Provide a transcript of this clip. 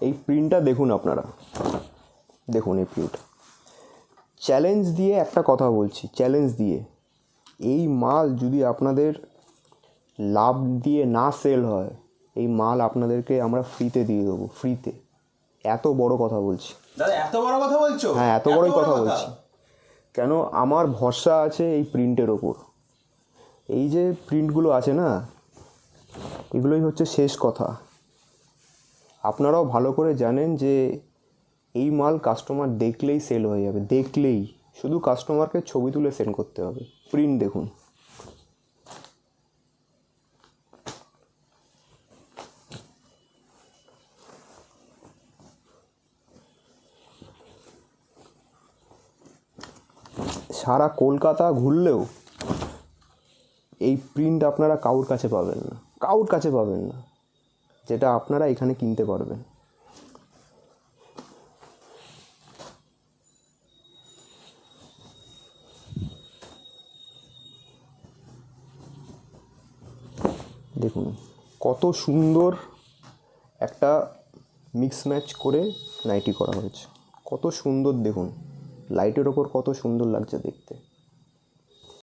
এই প্রিন্টটা দেখুন, আপনারা দেখুন এই প্রিন্ট। চ্যালেঞ্জ দিয়ে একটা কথা বলছি, চ্যালেঞ্জ দিয়ে, এই মাল যদি আপনাদের লাভ দিয়ে না সেল হয়, এই মাল আপনাদেরকে আমরা ফ্রিতে দিয়ে দেবো, ফ্রিতে। এত বড় কথা বলছি দাদা, এত বড় কথা বলছো? হ্যাঁ, এত বড়ই কথা বলছি। কেন, আমার ভরসা আছে এই প্রিন্টের ওপর। এই যে প্রিন্টগুলো আছে না, এগুলোই হচ্ছে শেষ কথা। আপনারাও ভালো করে জানেন যে এই মাল কাস্টমার দেখলেই সেল হয়ে যাবে, দেখলেই। শুধু কাস্টমারকে ছবি তুলে সেন্ড করতে হবে। প্রিন্ট দেখুন, সারা কলকাতা ঘুরলেও এই প্রিন্ট আপনারা কারোর কাছে পাবেন না, কারোর কাছে পাবেন না, যেটা আপনারা এখানে কিনতে পারবেন। দেখুন কত সুন্দর একটা মিক্স ম্যাচ করে নাইটি করা হয়েছে, কত সুন্দর দেখুন, লাইটের ওপর কত সুন্দর লাগছে দেখতে।